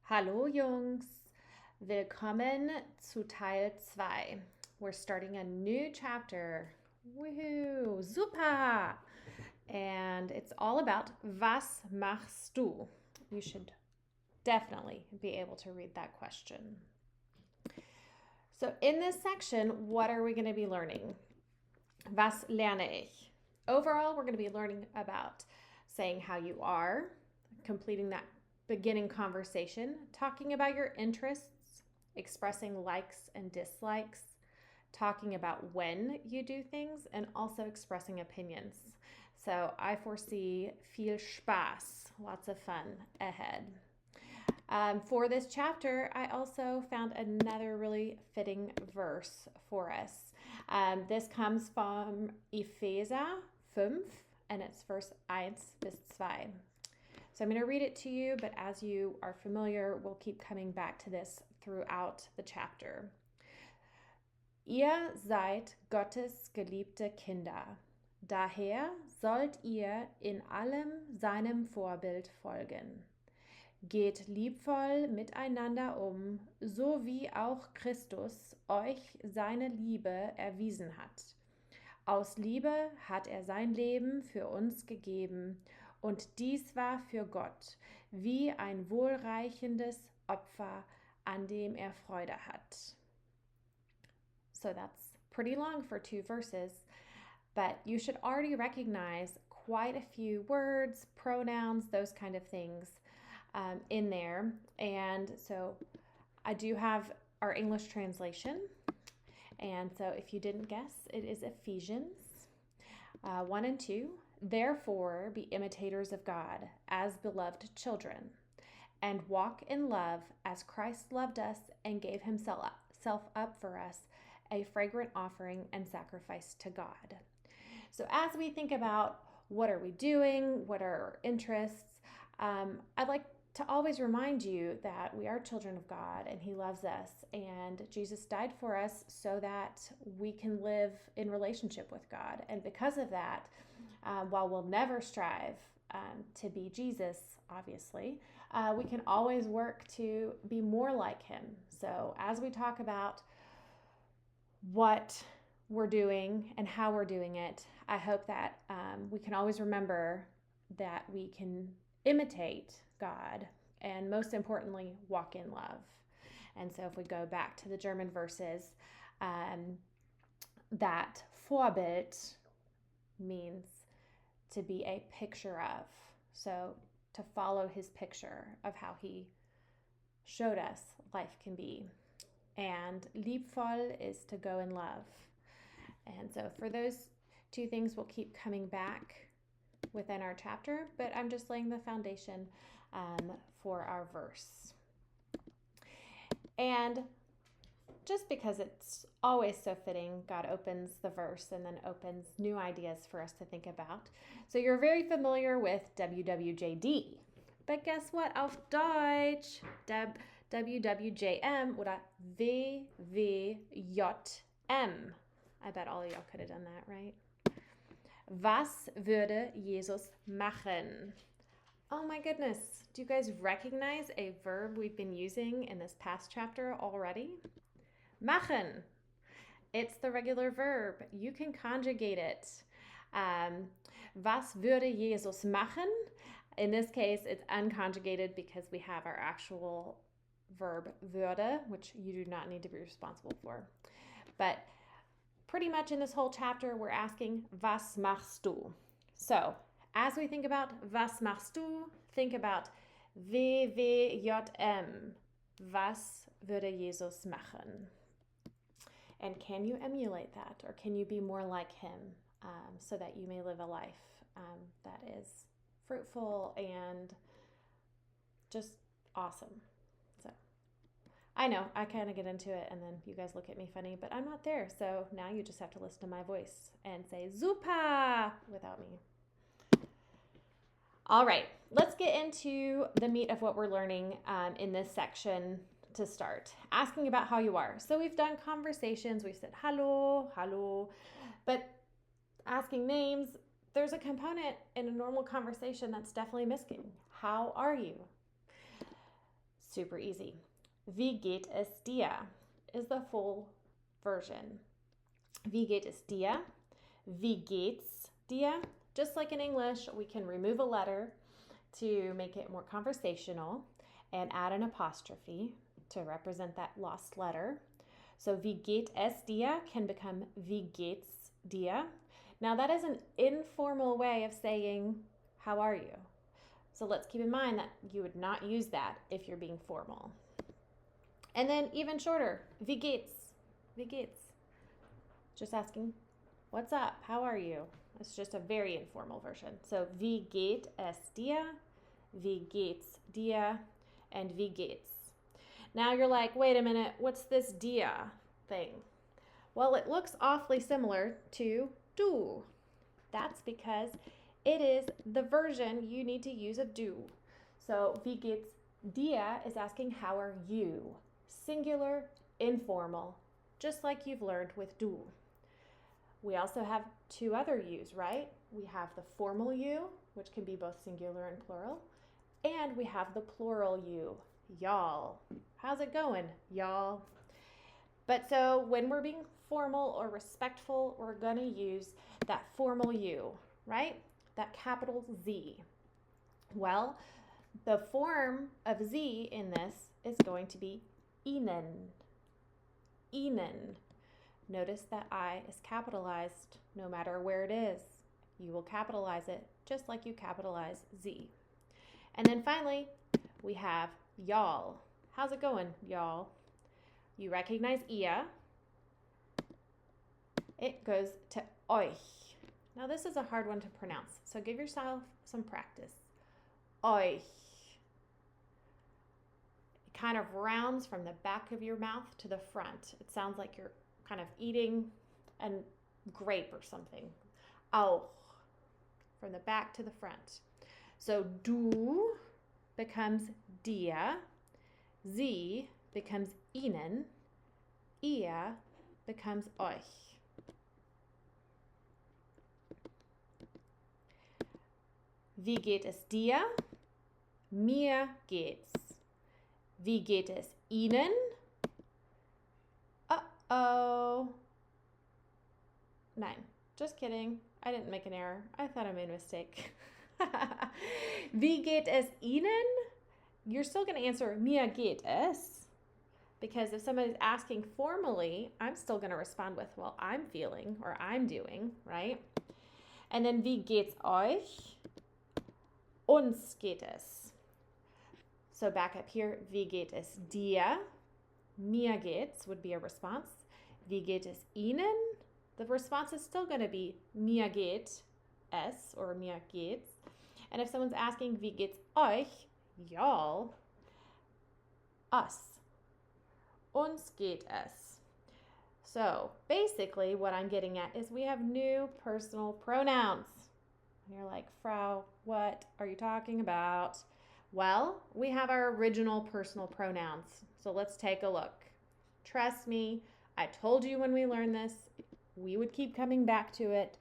Hallo Jungs, willkommen zu Teil 2. We're starting a new chapter. Woohoo, super! And it's all about was machst du? You should definitely be able to read that question. So in this section, what are we going to be learning? Was lerne ich? Overall, we're going to be learning about saying how you are, completing that beginning conversation, talking about your interests, expressing likes and dislikes, talking about when you do things, and also expressing opinions. So I foresee viel Spaß, lots of fun ahead. For this chapter, I also found another really fitting verse for us. This comes from Epheser 5, and it's verse 1 bis 2. So I'm going to read it to you, but as you are familiar, we'll keep coming back to this throughout the chapter. Ihr seid Gottes geliebte Kinder. Daher sollt ihr in allem seinem Vorbild folgen. Geht liebvoll miteinander um, so wie auch Christus euch seine Liebe erwiesen hat. Aus Liebe hat er sein Leben für uns gegeben, und dies war für Gott wie ein wohlreichendes Opfer, an dem er Freude hat. So that's pretty long for 2 verses, but you should already recognize quite a few words, pronouns, those kind of things in there. And so I do have our English translation. And so if you didn't guess, it is Ephesians 1 and 2. Therefore, be imitators of God as beloved children, and walk in love as Christ loved us and gave himself up for us, a fragrant offering and sacrifice to God. So as we think about what are we doing, what are our interests, I'd like to always remind you that we are children of God and he loves us, and Jesus died for us so that we can live in relationship with God. And because of that, while we'll never strive to be Jesus, obviously, we can always work to be more like him. So as we talk about what we're doing and how we're doing it, I hope that we can always remember that we can imitate God and, most importantly, walk in love. And so if we go back to the German verses, that Vorbild means to be a picture of. So to follow his picture of how he showed us life can be. And liebvoll is to go in love. And so for those 2 things, we'll keep coming back within our chapter, but I'm just laying the foundation for our verse. And just because it's always so fitting, God opens the verse and then opens new ideas for us to think about. So you're very familiar with WWJD. But guess what? Auf Deutsch, WWJM oder WWJM. I bet all of y'all could have done that, right? Was würde Jesus machen? Oh my goodness. Do you guys recognize a verb we've been using in this past chapter already? Machen. It's the regular verb. You can conjugate it. Was würde Jesus machen? In this case, it's unconjugated because we have our actual verb würde, which you do not need to be responsible for. But pretty much in this whole chapter, we're asking, was machst du? So as we think about was machst du, think about WWJM. Was würde Jesus machen? And can you emulate that, or can you be more like him so that you may live a life that is fruitful and just awesome? So I know I kind of get into it and then you guys look at me funny, but I'm not there. So now you just have to listen to my voice and say super without me. All right, let's get into the meat of what we're learning in this section to start. Asking about how you are. So we've done conversations, we've said hello, hello, but asking names, there's a component in a normal conversation that's definitely missing. How are you? Super easy. Wie geht es dir is the full version. Wie geht es dir? Wie geht's dir? Just like in English, we can remove a letter to make it more conversational and add an apostrophe to represent that lost letter. So wie geht es dir can become wie geht's dir. Now that is an informal way of saying, how are you? So let's keep in mind that you would not use that if you're being formal. And then even shorter, wie geht's? Wie geht's? Just asking, what's up? How are you? It's just a very informal version. So wie geht es dir? Wie geht's dir? And wie geht's? Now you're like, wait a minute, what's this dir thing? Well, it looks awfully similar to du. That's because it is the version you need to use of du. So wie geht's dir is asking, how are you? Singular, informal, just like you've learned with du. We also have two other yous, right? We have the formal you, which can be both singular and plural, and we have the plural you, y'all. How's it going, y'all? But so when we're being formal or respectful, we're going to use that formal you, right? That capital Z. Well, the form of Z in this is going to be Ihnen. Ihnen. Notice that I is capitalized no matter where it is. You will capitalize it just like you capitalize Z. And then finally, we have y'all. How's it going, y'all? You recognize ihr. It goes to euch. Now this is a hard one to pronounce, so give yourself some practice. Euch. It kind of rounds from the back of your mouth to the front. It sounds like you're kind of eating a grape or something. Auch. From the back to the front. So du becomes dir. Sie becomes ihnen. Ihr becomes euch. Wie geht es dir? Mir geht's. Wie geht es Ihnen? Uh-oh. Nein, just kidding. I didn't make an error. I thought I made a mistake. Wie geht es Ihnen? You're still going to answer mir geht es, because if somebody's asking formally, I'm still going to respond with, well, I'm feeling or I'm doing, right? And then wie geht's euch? Uns geht es. So back up here, wie geht es dir? Mir geht's would be a response. Wie geht es Ihnen? The response is still going to be mir geht es or mir geht's. And if someone's asking wie geht's euch, y'all, us. Uns geht es. So basically what I'm getting at is we have new personal pronouns. You're like, Frau, what are you talking about? Well, we have our original personal pronouns. So let's take a look. Trust me, I told you when we learned this, we would keep coming back to it.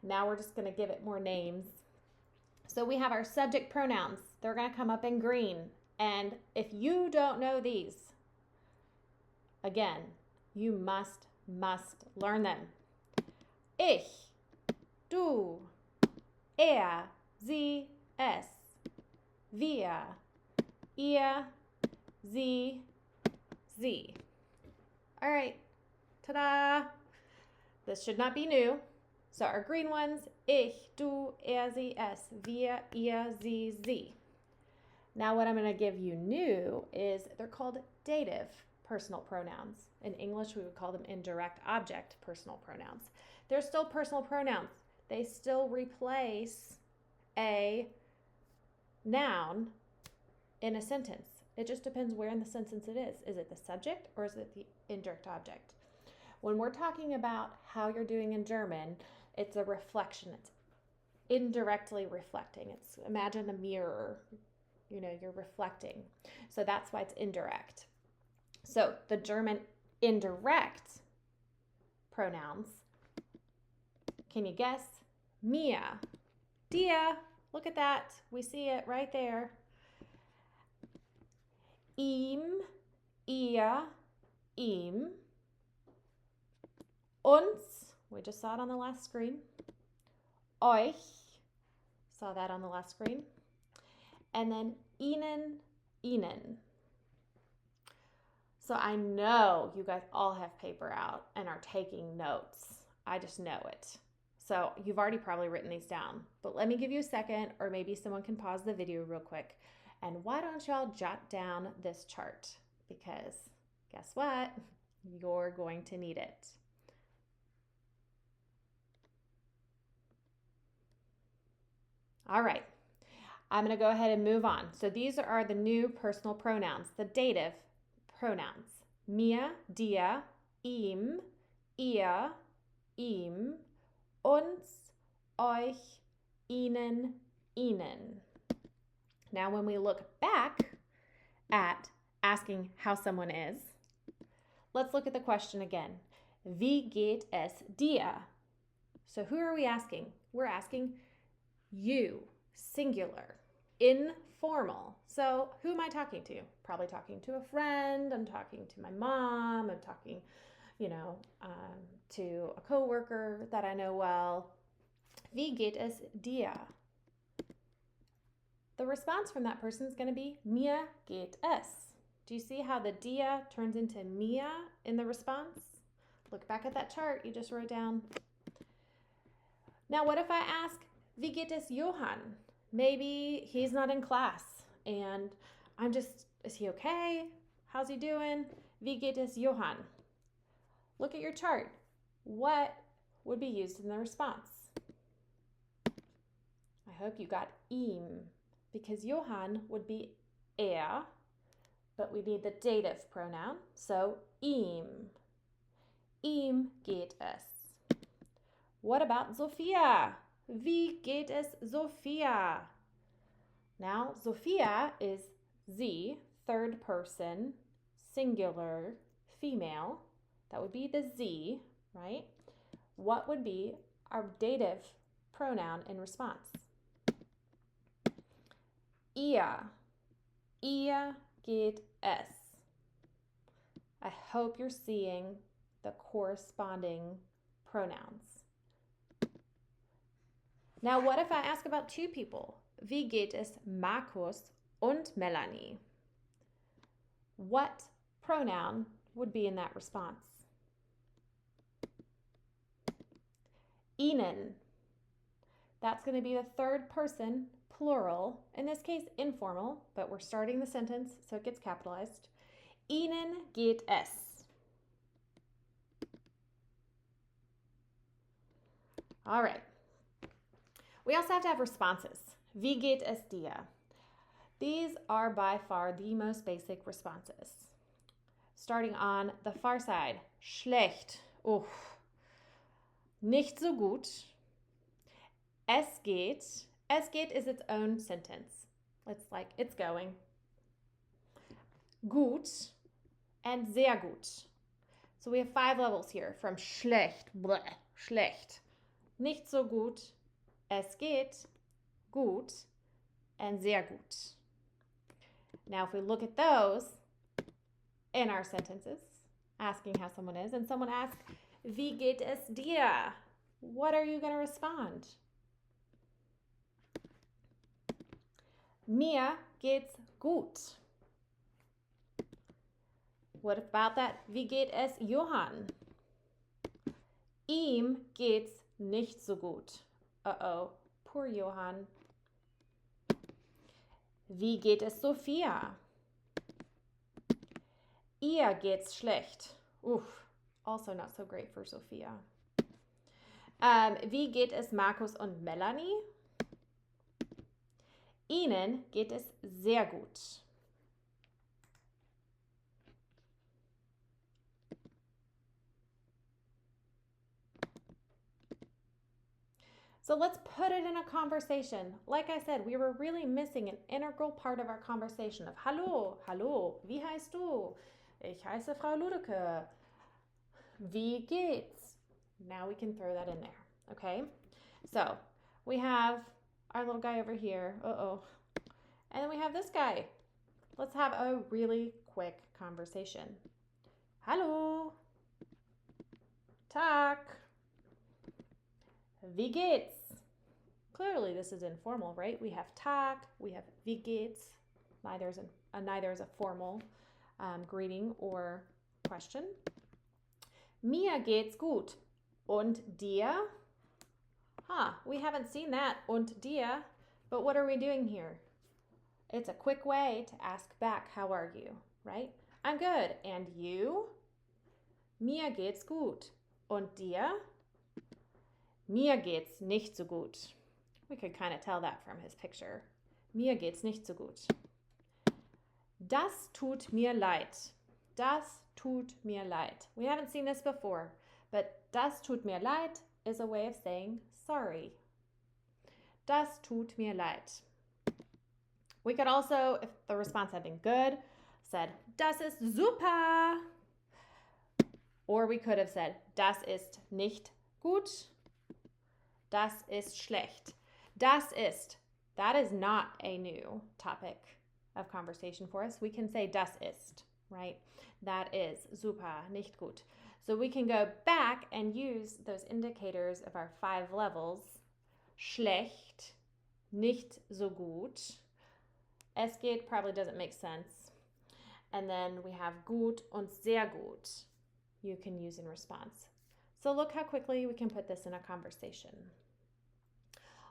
Now we're just going to give it more names. So we have our subject pronouns. They're going to come up in green. And if you don't know these, again, you must learn them. Ich, du, er, sie, es, wir, ihr, sie, sie. All right, ta-da! This should not be new. So our green ones, ich, du, er, sie, es, wir, ihr, sie, sie. Now what I'm going to give you new is they're called dative personal pronouns. In English, we would call them indirect object personal pronouns. They're still personal pronouns. They still replace a noun in a sentence. It just depends where in the sentence it is. Is it the subject or is it the indirect object? When we're talking about how you're doing in German, it's a reflection. It's indirectly reflecting. It's imagine a mirror. You know, you're reflecting. So that's why it's indirect. So the German indirect pronouns, can you guess? Mir, dir, look at that. We see it right there. ihm, ihr, ihm. Uns, we just saw it on the last screen. Euch, saw that on the last screen. And then ihnen, ihnen. So I know you guys all have paper out and are taking notes. I just know it. So you've already probably written these down, but let me give you a second, or maybe someone can pause the video real quick. And why don't y'all jot down this chart? Because guess what? You're going to need it. All right, I'm going to go ahead and move on. So these are the new personal pronouns, the dative pronouns. Mir, dir, ihm, ihr, ihm, uns, euch, ihnen, ihnen. Now, when we look back at asking how someone is, let's look at the question again. Wie geht es dir? So who are we asking? We're asking you, singular, informal. So who am I talking to? Probably talking to a friend. I'm talking to my mom. I'm talking, to a coworker that I know well. Wie geht es dir? The response from that person is going to be mir geht es. Do you see how the dia turns into mir in the response? Look back at that chart you just wrote down. Now, what if I ask, wie geht es Johann? Maybe he's not in class and is he okay? How's he doing? Wie geht es Johann? Look at your chart. What would be used in the response? I hope you got ihm, because Johann would be but we need the dative pronoun, so ihm. Ihm geht es. What about Sophia? Wie geht es Sophia? Now, Sophia is sie, third person, singular, female. That would be the sie, right? What would be our dative pronoun in response? Ihr. Ihr geht es. I hope you're seeing the corresponding pronouns. Now, what if I ask about two people? Wie geht es Markus und Melanie? What pronoun would be in that response? Ihnen. That's going to be the third person, plural. In this case, informal, but we're starting the sentence, so it gets capitalized. Ihnen geht es. All right. We also have to have responses. Wie geht es dir? These are by far the most basic responses. Starting on the far side, schlecht. Nicht so gut. Es geht. Es geht is its own sentence. It's like it's going. Gut and sehr gut. So we have 5 levels here from schlecht, bleh, schlecht. Nicht so gut. Es geht. Gut and sehr gut. Now, if we look at those in our sentences, asking how someone is, and someone asks, wie geht es dir? What are you going to respond? Mir geht's gut. What about that? Wie geht es Johann? Ihm geht's nicht so gut. Uh-oh, poor Johann. Wie geht es Sophia? Ihr geht's schlecht. Also not so great for Sophia. Wie geht es Markus und Melanie? Ihnen geht es sehr gut. So let's put it in a conversation. Like I said, we were really missing an integral part of our conversation of Hallo, hallo, wie heißt du? Ich heiße Frau Ludeke. Wie geht's? Now we can throw that in there, okay? So we have our little guy over here. And then we have this guy. Let's have a really quick conversation. Hallo. Tag. Wie geht's? Clearly, this is informal, right? We have Tag, we have wie geht's. Neither is a formal greeting or question. Mir geht's gut. Und dir? We haven't seen that, und dir, but what are we doing here? It's a quick way to ask back, how are you, right? I'm good, and you? Mir geht's gut. Und dir? Mir geht's nicht so gut. We could kind of tell that from his picture. Mir geht's nicht so gut. Das tut mir leid. Das tut mir leid. We haven't seen this before, but das tut mir leid is a way of saying sorry. Das tut mir leid. We could also, if the response had been good, said, das ist super. Or we could have said, das ist nicht gut. Das ist schlecht. Das ist, that is not a new topic of conversation for us. We can say das ist, right? That is super, nicht gut. So we can go back and use those indicators of our 5 levels. Schlecht, nicht so gut. Es geht probably doesn't make sense. And then we have gut und sehr gut. You can use in response. So look how quickly we can put this in a conversation.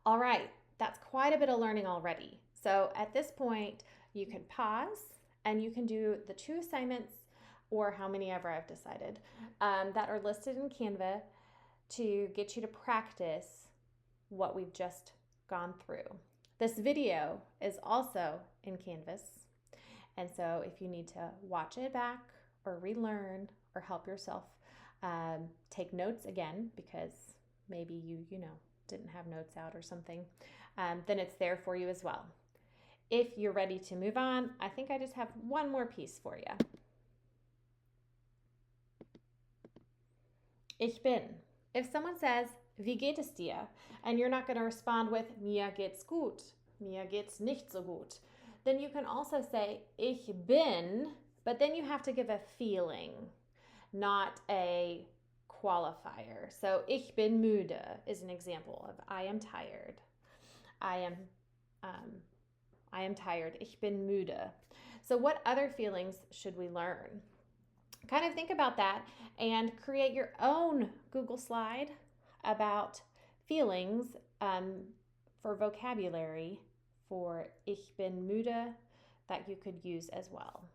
All right, that's quite a bit of learning already. So at this point, you can pause and you can do the 2 assignments, or how many ever I've decided, that are listed in Canva to get you to practice what we've just gone through. This video is also in Canvas, and so if you need to watch it back or relearn or help yourself take notes again, because maybe you didn't have notes out or something, then it's there for you as well. If you're ready to move on, I think I just have one more piece for you. Ich bin. If someone says, wie geht es dir? And you're not going to respond with, mir geht's gut, mir geht's nicht so gut, then you can also say, ich bin, but then you have to give a feeling, not a qualifier. So, ich bin müde is an example of I am tired. I am tired. Ich bin müde. So, what other feelings should we learn? Kind of think about that and create your own Google slide about feelings for vocabulary for ich bin müde that you could use as well.